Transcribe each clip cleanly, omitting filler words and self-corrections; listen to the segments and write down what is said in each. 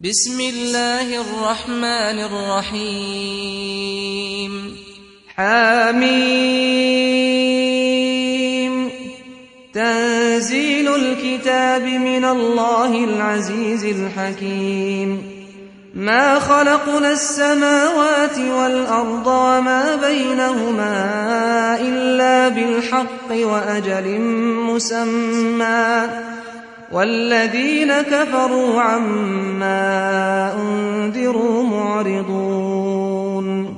بسم الله الرحمن الرحيم حميم تنزيل الكتاب من الله العزيز الحكيم ما خلقنا السماوات والأرض وما بينهما إلا بالحق وأجل مسمى والذين كفروا عما أنذروا معرضون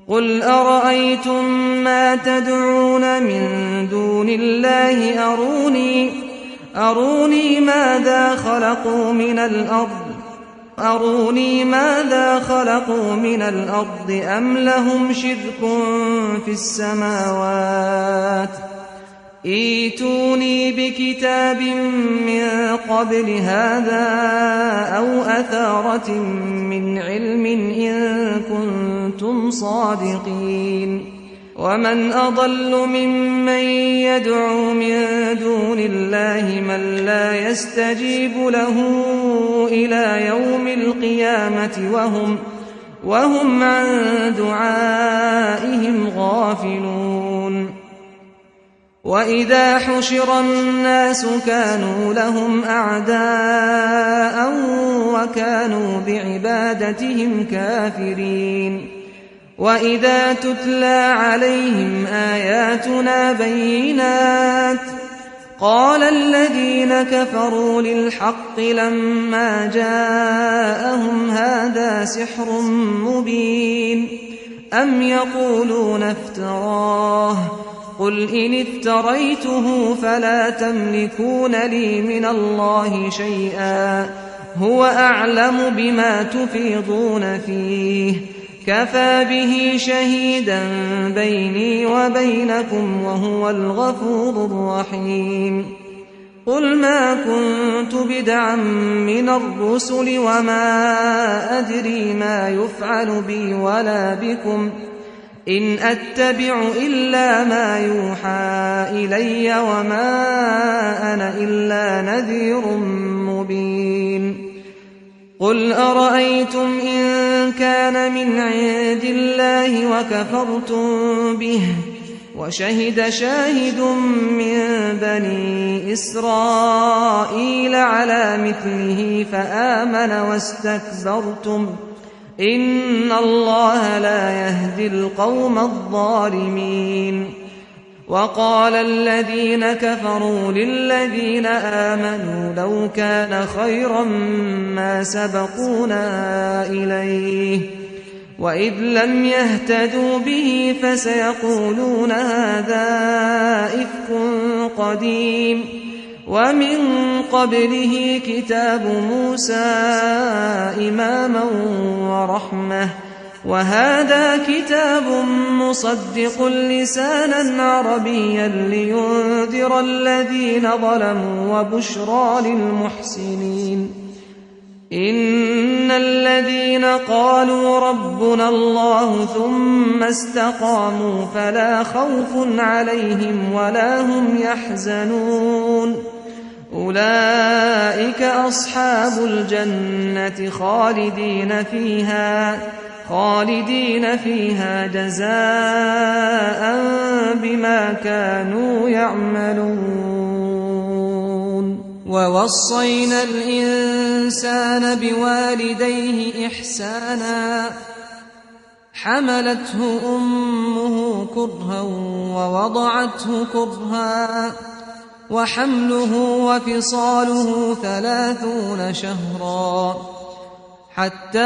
قل أرأيتم ما تدعون من دون الله أروني ماذا خلقوا من الأرض أم لهم شرك في السماوات ائتوني بكتاب من قبل هذا أو أثارة من علم إن كنتم صادقين ومن أضل ممن يدعو من دون الله من لا يستجيب له إلى يوم القيامة وهم عن دعائهم غافلون وإذا حشر الناس كانوا لهم أعداء وكانوا بعبادتهم كافرين وإذا تتلى عليهم آياتنا بينات قال الذين كفروا للحق لما جاءهم هذا سحر مبين أم يقولون افتراه قل إن افتريته فلا تملكون لي من الله شيئا هو أعلم بما تفيضون فيه كفى به شهيدا بيني وبينكم وهو الغفور الرحيم قل ما كنت بدعا من الرسل وما أدري ما يفعل بي ولا بكم إن أتبع إلا ما يوحى إلي وما أنا إلا نذير مبين قل أرأيتم إن كان من عند الله وكفرتم به وشهد شاهد من بني إسرائيل على مثله فآمن واستكبرتم إن الله لا يهدي القوم الظالمين وقال الذين كفروا للذين آمنوا لو كان خيرا ما سبقونا إليه وإذ لم يهتدوا به فسيقولون هذا إفك قديم ومن قبله كتاب موسى إماما ورحمة وهذا كتاب مصدق لسانا عربيا لينذر الذين ظلموا وبشرى للمحسنين إن الذين قالوا ربنا الله ثم استقاموا فلا خوف عليهم ولا هم يحزنون أولئك أصحاب الجنة خالدين فيها جزاء بما كانوا يعملون ووصينا الإنسان بوالديه إحسانا حملته أمه كرها ووضعته كرها وحمله وفصاله 30 شهرا حتى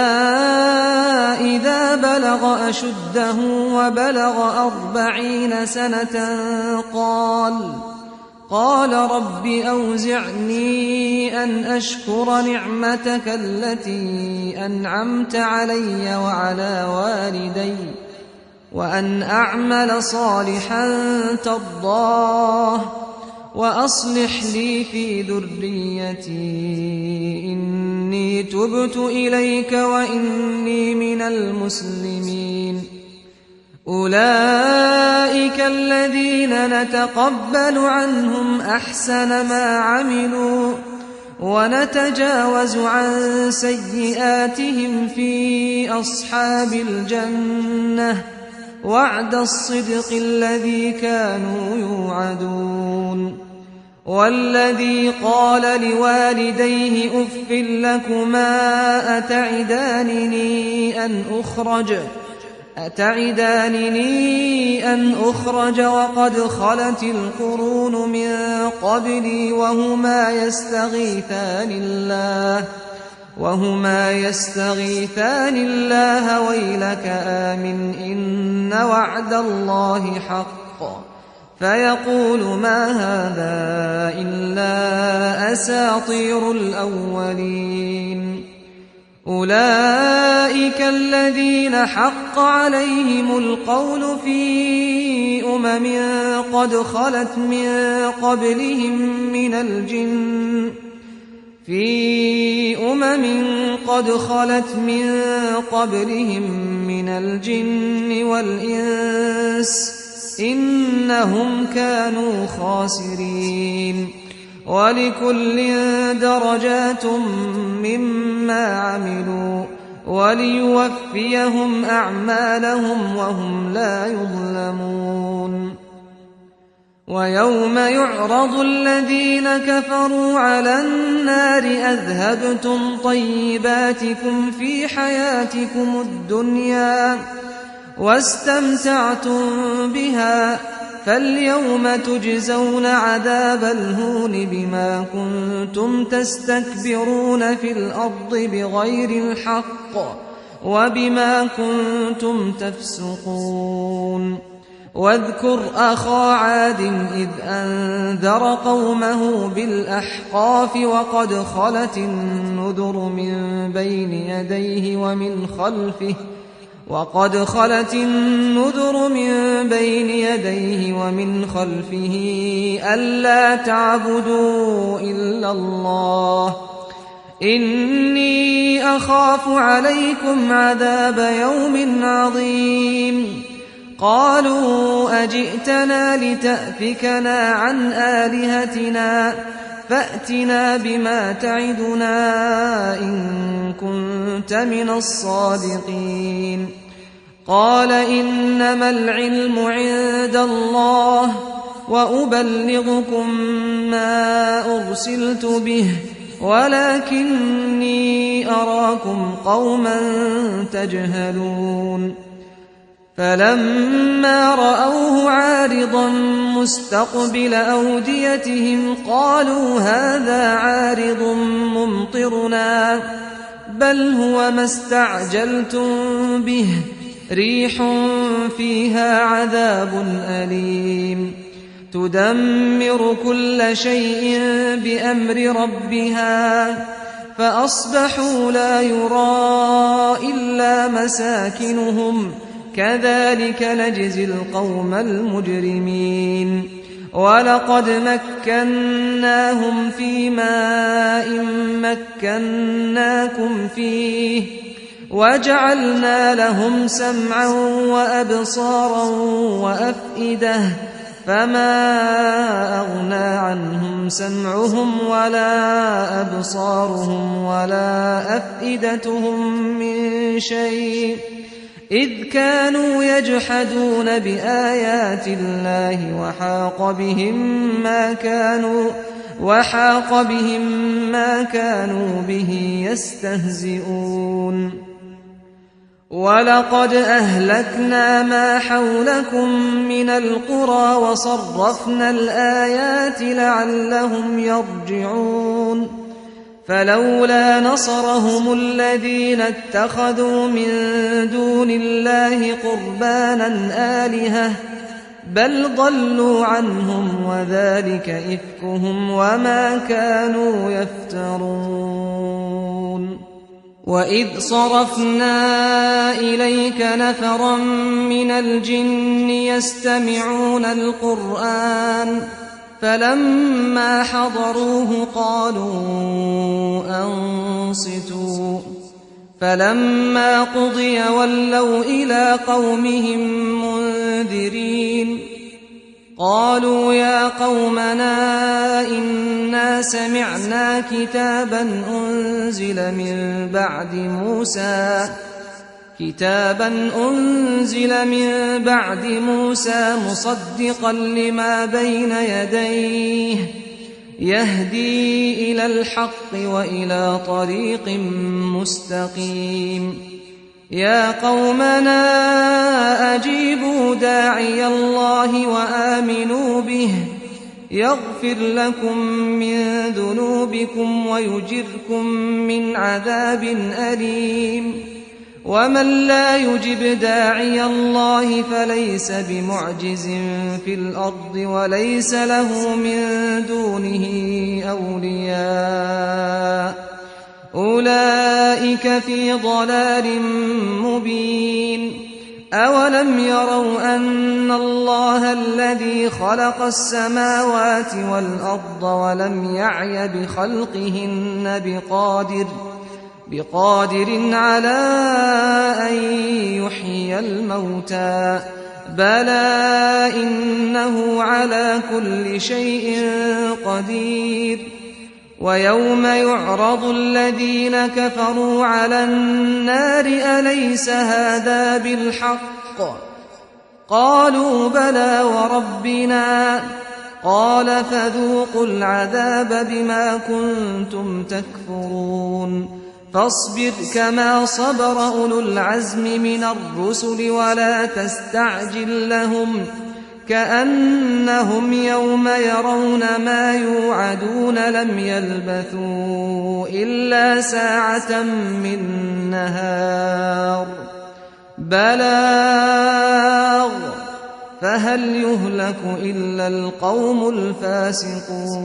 إذا بلغ أشده وبلغ 40 سنة قال رب أوزعني أن أشكر نعمتك التي أنعمت علي وعلى والدي وأن أعمل صالحا ترضاه وأصلح لي في ذريتي إني تبت إليك وإني من المسلمين أولئك الذين نتقبل عنهم أحسن ما عملوا ونتجاوز عن سيئاتهم في أصحاب الجنة وعد الصدق الذي كانوا يوعدون والذي قال لوالديه أف لكما أتعدانني أن أخرج وقد خلت القرون من قبلي وهما يستغيثان الله ويلك آمن إن وعد الله حق فيقول ما هذا إلا أساطير الأولين أولئك الذين حق عليهم القول في أمم قد خلت من قبلهم من الجن والإنس إنهم كانوا خاسرين ولكل درجات مما عملوا وليوفيهم أعمالهم وهم لا يظلمون ويوم يعرض الذين كفروا على النار أذهبتم طيباتكم في حياتكم الدنيا واستمتعتم بها فاليوم تجزون عذاب الهون بما كنتم تستكبرون في الأرض بغير الحق وبما كنتم تفسقون واذكر أخا عاد إذ أنذر قومه بالأحقاف وقد خلت النذر من بين يديه ومن خلفه ألا تعبدوا إلا الله إني أخاف عليكم عذاب يوم عظيم قالوا أجئتنا لتأفكنا عن آلهتنا فأتنا بما تعدنا إن كنت من الصادقين قال إنما العلم عند الله وأبلغكم ما أرسلت به ولكني أراكم قوما تجهلون فلما رأوه عارضا مستقبل أوديتهم قالوا هذا عارض ممطرنا بل هو ما استعجلتم به ريح فيها عذاب أليم تدمر كل شيء بأمر ربها فأصبحوا لا يرى إلا مساكنهم كذلك نجزي القوم المجرمين ولقد مكناهم في ماء مكناكم فيه وجعلنا لهم سمعا وأبصارا وأفئدة فما أغنى عنهم سمعهم ولا أبصارهم ولا أفئدتهم من شيء إذ كانوا يجحدون بآيات الله وحاق بهم ما كانوا به يستهزئون ولقد أهلكنا ما حولكم من القرى وصرفنا الآيات لعلهم يرجعون فلولا نصرهم الذين اتخذوا من دون الله قربانا آلهة بل ضلوا عنهم وذلك إفكهم وما كانوا يفترون وإذ صرفنا إليك نفرا من الجن يستمعون القرآن فلما حضروه قالوا أنصتوا فلما قضي ولوا إلى قومهم منذرين قالوا يا قومنا إنا سمعنا كتابا أنزل من بعد موسى مصدقا لما بين يديه يهدي إلى الحق وإلى طريق مستقيم يا قومنا أجيبوا داعي الله وآمنوا به يغفر لكم من ذنوبكم ويجركم من عذاب أليم ومن لا يجب داعي الله فليس بمعجز في الأرض وليس له من دونه أولياء أولئك في ضلال مبين أولم يروا أن الله الذي خلق السماوات والأرض ولم يعي بخلقهن بقادر على أن يحيي الموتى بلى إنه على كل شيء قدير ويوم يعرض الذين كفروا على النار أليس هذا بالحق قالوا بلى وربنا قال فذوقوا العذاب بما كنتم تكفرون فاصبر كما صبر أولو العزم من الرسل ولا تستعجل لهم كأنهم يوم يرون ما يوعدون لم يلبثوا إلا ساعة من نهار بلاغ فهل يهلك إلا القوم الفاسقون